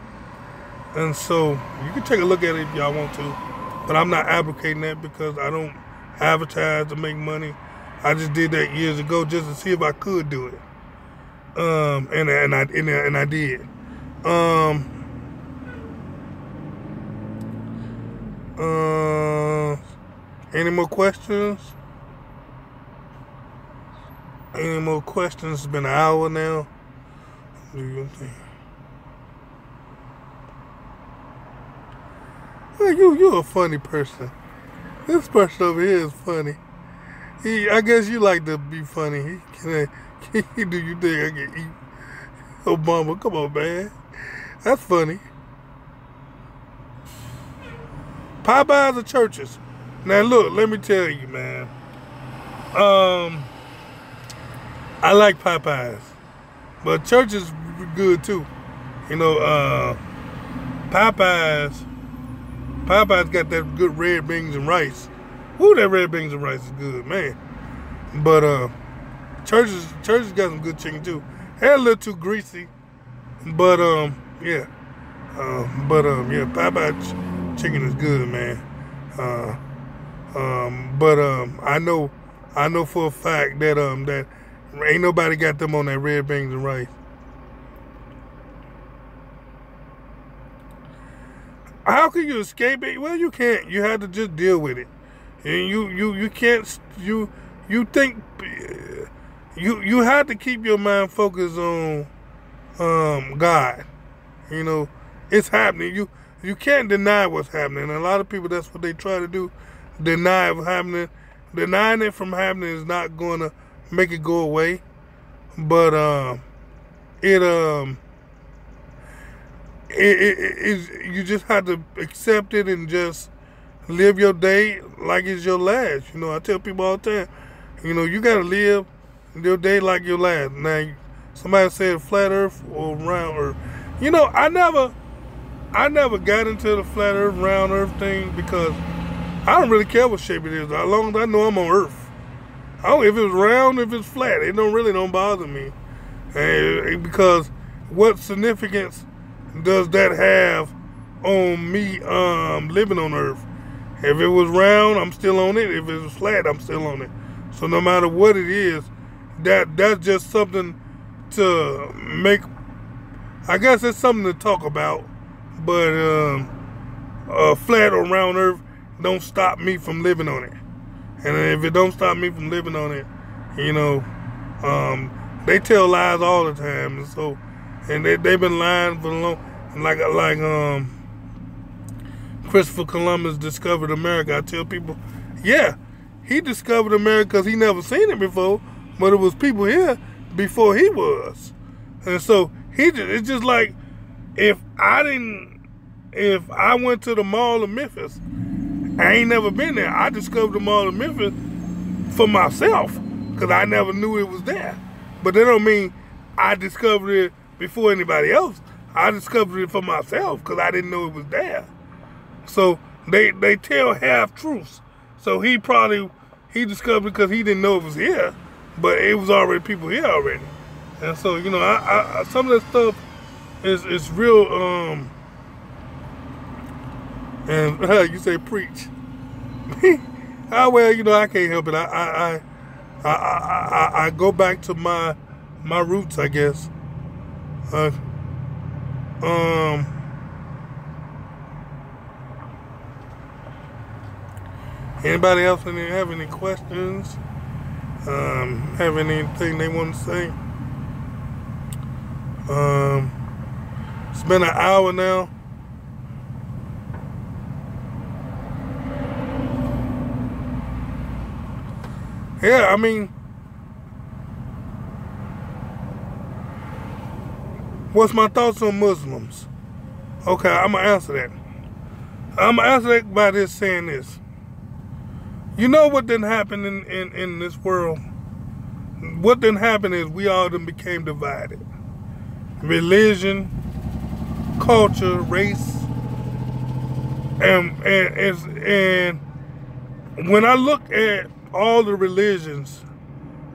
and so you can take a look at it if y'all want to. But I'm not advocating that because I don't advertise to make money. I just did that years ago just to see if I could do it. And I did. Any more questions? Any more questions? It's been an hour now. Do you think? Well, you're a funny person. This person over here is funny. I guess you like to be funny. He do you think I can eat Obama? Come on, man. That's funny. Popeyes or churches? Now look, let me tell you, man. I like Popeyes, but churches good too. You know, Popeyes got that good red beans and rice. Woo, that red beans and rice is good, man. But churches got some good chicken too. Had a little too greasy, but yeah. Yeah, Popeyes chicken is good, man. I know for a fact that that ain't nobody got them on that red beans and rice. How can you escape it? Well, you can't. You have to just deal with it. And you can't. You think you have to keep your mind focused on God. You know, it's happening. You can't deny what's happening. A lot of people, that's what they try to do. Deny it happening. Denying it from happening is not going to make it go away. But you just have to accept it and just live your day like it's your last. You know, I tell people all the time, you know, you got to live your day like your last. Now, somebody said flat earth or round earth. You know, I never got into the flat earth, round earth thing because I don't really care what shape it is. As long as I know I'm on earth. I don't, if it's round, if it's flat, it don't bother me. And because what significance does that have on me living on earth? If it was round, I'm still on it. If it was flat, I'm still on it. So no matter what it is, that's just something to make. I guess it's something to talk about. But flat or round earth don't stop me from living on it. And if it don't stop me from living on it, you know, they tell lies all the time. And so, and they've been lying for a long. Like Christopher Columbus discovered America. I tell people, yeah, he discovered America because he never seen it before, but it was people here before he was. And so it's just like if I went to the Mall of Memphis, I ain't never been there. I discovered the Mall of Memphis for myself because I never knew it was there. But that don't mean I discovered it before anybody else. I discovered it for myself because I didn't know it was there. So they tell half truths. So he discovered it because he didn't know it was here, but it was already people here already. And so, you know, I some of that stuff is real. And you say preach. Well, you know, I can't help it. I go back to my roots, I guess. Anybody else have any questions? Have anything they want to say? It's been an hour now. Yeah, I mean, what's my thoughts on Muslims? Okay, I'm going to answer that. I'm going to answer that by saying this. You know what didn't happen in this world? What didn't happen is we all then became divided. Religion, culture, race, and when I look at all the religions,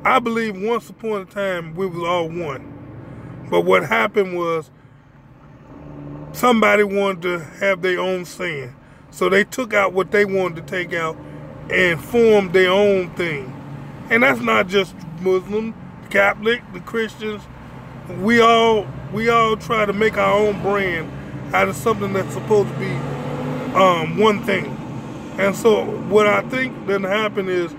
I believe once upon a time we was all one. But what happened was somebody wanted to have their own sin. So they took out what they wanted to take out and formed their own thing. And that's not just Muslim, Catholic, the Christians. We all try to make our own brand out of something that's supposed to be one thing. And so what I think didn't happen is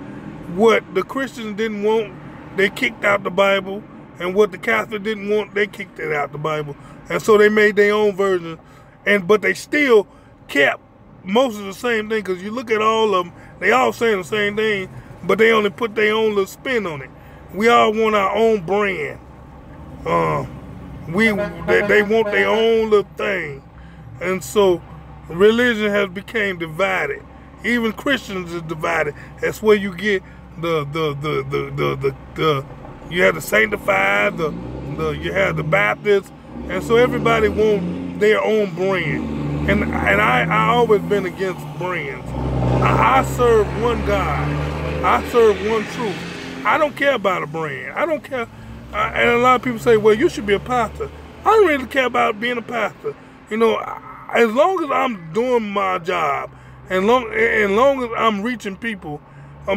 what the Christians didn't want, they kicked out the Bible, and what the Catholic didn't want, they kicked it out the Bible. And so they made their own version, but they still kept most of the same thing, because you look at all of them, they all saying the same thing, but they only put their own little spin on it. We all want our own brand. They want their own little thing. And so religion has become divided. Even Christians is divided. That's where you get you have the sanctified, you have the Baptists, and so everybody wants their own brand. And I always been against brands. I serve one God. I serve one truth. I don't care about a brand. I don't care. And a lot of people say, well, you should be a pastor. I don't really care about being a pastor. You know, as long as I'm doing my job, and long as I'm reaching people,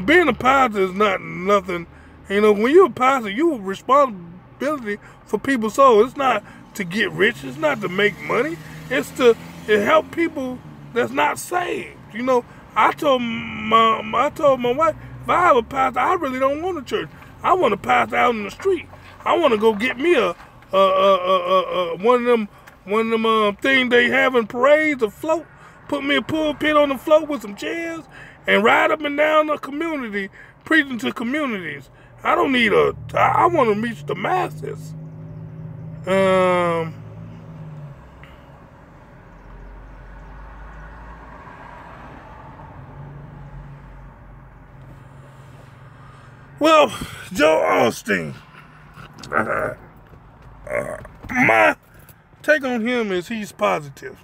being a pastor is not nothing. You know, when you're a pastor, you have responsibility for people's souls. It's not to get rich. It's not to make money. It's to help people that's not saved. You know, I told my wife, if I have a pastor, I really don't want a church. I want a pastor out in the street. I want to go get me one of them things they have in parades, a float. Put me a pulpit on the float with some chairs and ride up and down the community, preaching to communities. I don't need I want to reach the masses. Well, Joel Osteen, my take on him is he's positive.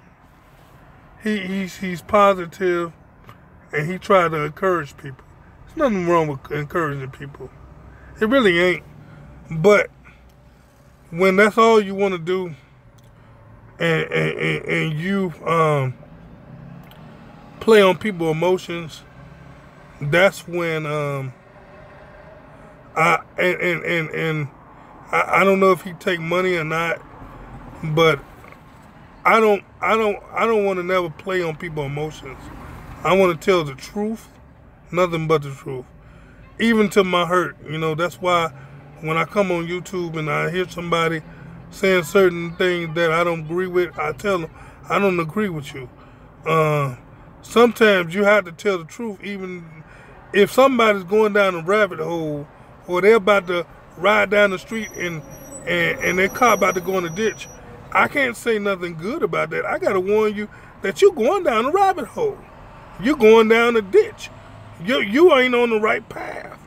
He's positive, and he try to encourage people. There's nothing wrong with encouraging people. It really ain't. But when that's all you want to do, and you play on people's emotions, that's when I don't know if he take money or not, but I don't want to never play on people's emotions. I want to tell the truth, nothing but the truth, even to my hurt. You know, that's why when I come on YouTube and I hear somebody saying certain things that I don't agree with, I tell them I don't agree with you. Sometimes you have to tell the truth, even if somebody's going down a rabbit hole, or they're about to ride down the street and their car about to go in a ditch. I can't say nothing good about that. I got to warn you that you're going down a rabbit hole. You're going down a ditch. You ain't on the right path.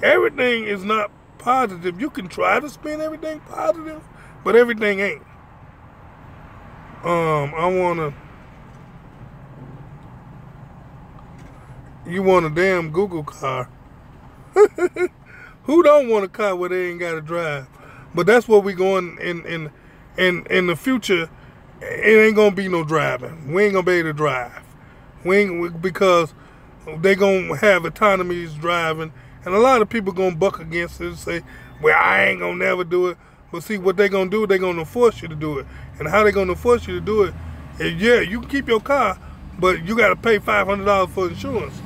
Everything is not positive. You can try to spin everything positive, but everything ain't. You want a damn Google car. Who don't want a car where they ain't got to drive? But that's what we going in the future. It ain't gonna be no driving. We ain't gonna be able to drive. Because they gonna have autonomous driving, and a lot of people gonna buck against it and say, "Well, I ain't gonna never do it." But see, what they gonna do? They gonna force you to do it. And how they gonna force you to do it? Is, yeah, you can keep your car, but you gotta pay $500 for insurance.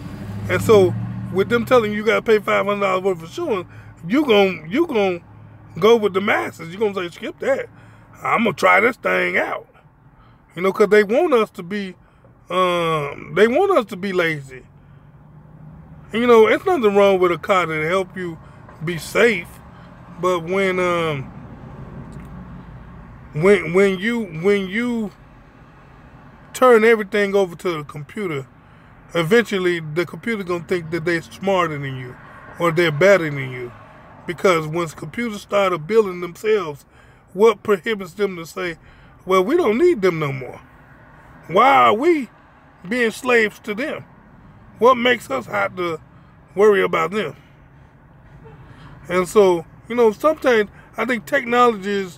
And so, with them telling you gotta pay $500 worth of insurance, you gon' go with the masses. You gonna say, skip that. I'm gonna try this thing out. You know, cause they want us to be lazy. And, you know, it's nothing wrong with a car that help you be safe, but when you turn everything over to the computer, eventually the computer gonna think that they're smarter than you or they're better than you. Because once computers start building themselves, what prohibits them to say, well, we don't need them no more? Why are we being slaves to them? What makes us have to worry about them? And so, you know, sometimes I think technology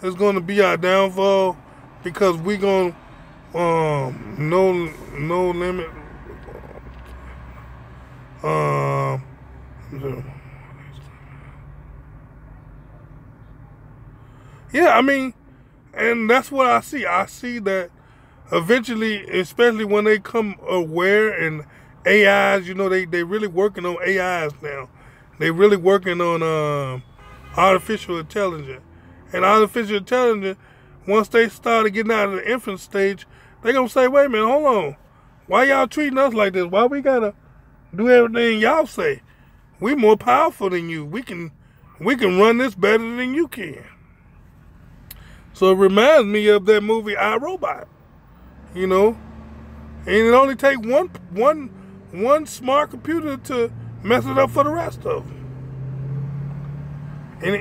is going to be our downfall, because we going no limit. Yeah, I mean, and that's what I see. I see that eventually, especially when they come aware, and AIs, you know, they really working on AIs now. They really working on artificial intelligence. And artificial intelligence, once they started getting out of the infant stage, they gonna say, wait a minute, hold on. Why y'all treating us like this? Why we gotta do everything y'all say? We more powerful than you. We can run this better than you can. So it reminds me of that movie I, Robot. You know, and it only takes one smart computer to mess it up for the rest of them. And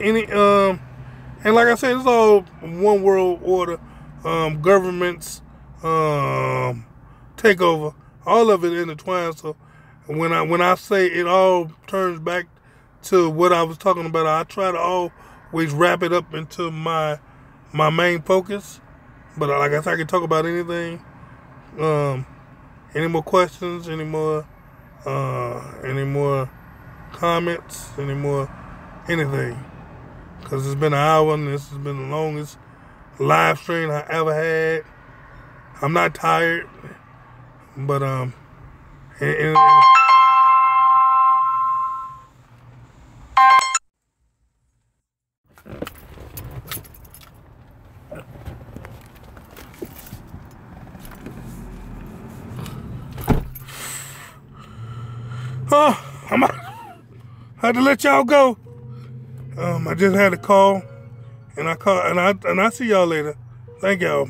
like I said, it's all one world order, governments, takeover, all of it intertwined. So when I say it all turns back to what I was talking about, I try to always wrap it up into my main focus. But like I said, I can talk about anything. Any more questions? Any more comments? Anything? Because it's been an hour, and this has been the longest live stream I ever had. I'm not tired, but I had to let y'all go. I just had a call, and I see y'all later. Thank y'all.